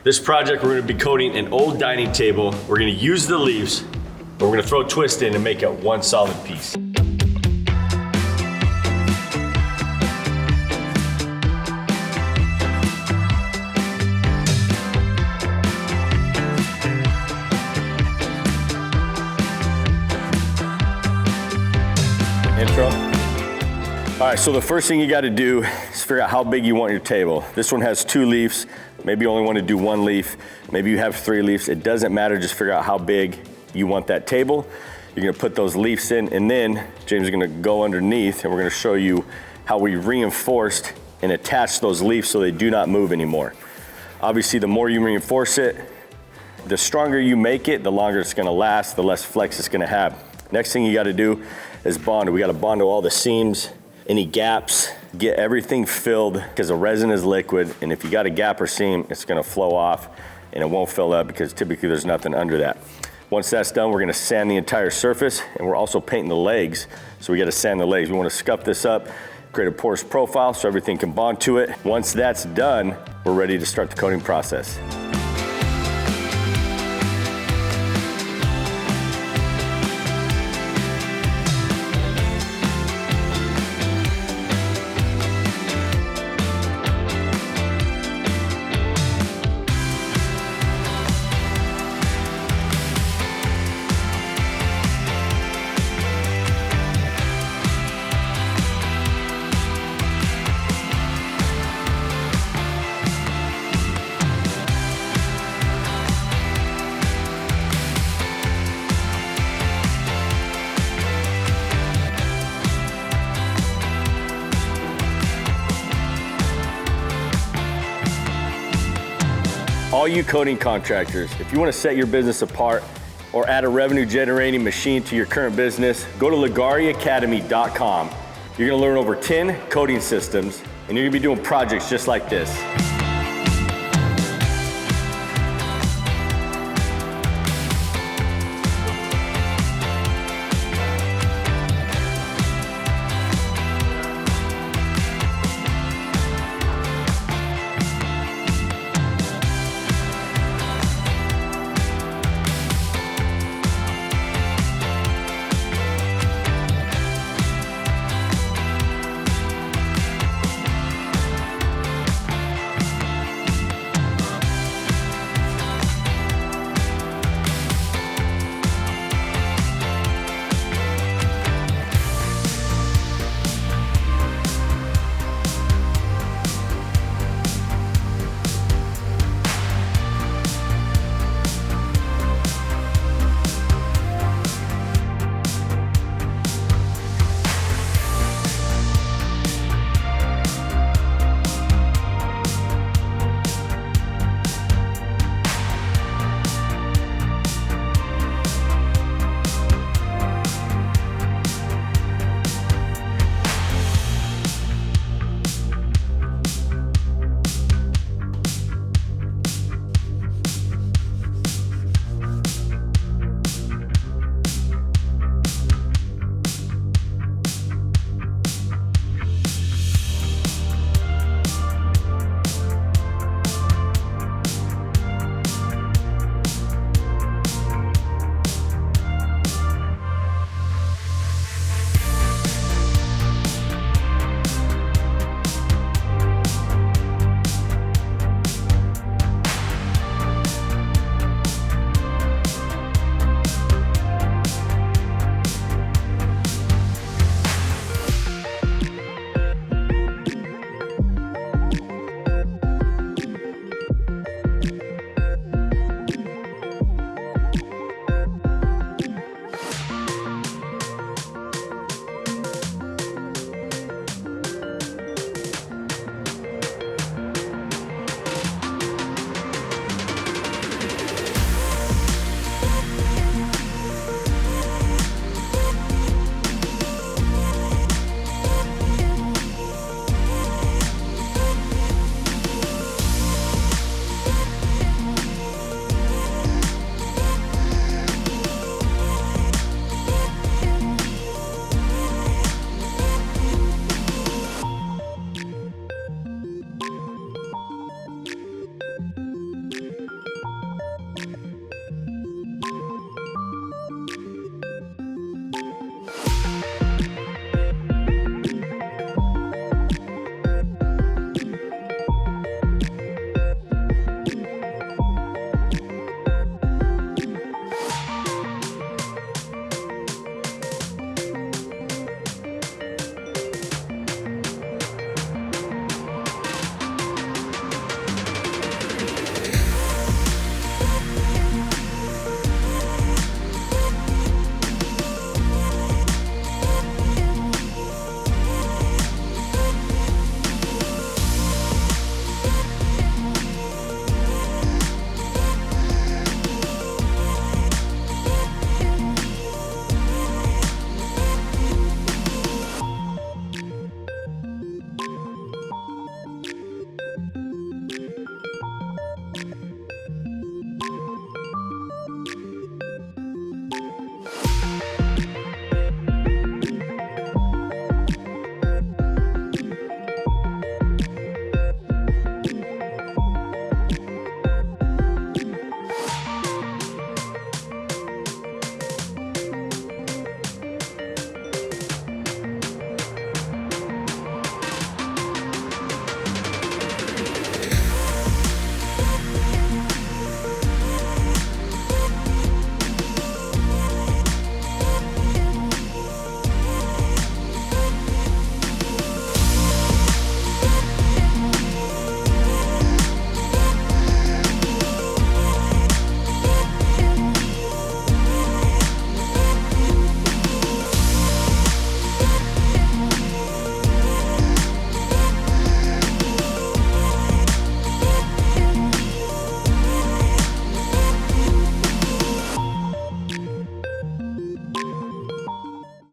This project, we're gonna be coating an old dining table. We're gonna use the leaves, but we're gonna throw a twist in and make it one solid piece. Intro. All right, so the first thing you gotta do is figure out how big you want your table. This one has 2 leaves. Maybe you only want to do 1 leaf. Maybe you have 3 leaves. It doesn't matter, just figure out how big you want that table. You're gonna put those leaves in, and then James is gonna go underneath and we're gonna show you how we reinforced and attached those leaves so they do not move anymore. Obviously, the more you reinforce it, the stronger you make it, the longer it's gonna last, the less flex it's gonna have. Next thing you gotta do is bond it. We gotta bond to all the seams, any gaps, get everything filled because the resin is liquid, and if you got a gap or seam, it's gonna flow off and it won't fill up because typically there's nothing under that. Once that's done, we're gonna sand the entire surface, and we're also painting the legs, so we gotta sand the legs. We wanna scuff this up, create a porous profile so everything can bond to it. Once that's done, we're ready to start the coating process. All you coating contractors, if you want to set your business apart or add a revenue generating machine to your current business, go to LeggariAcademy.com. You're going to learn over 10 coating systems, and you're going to be doing projects just like this.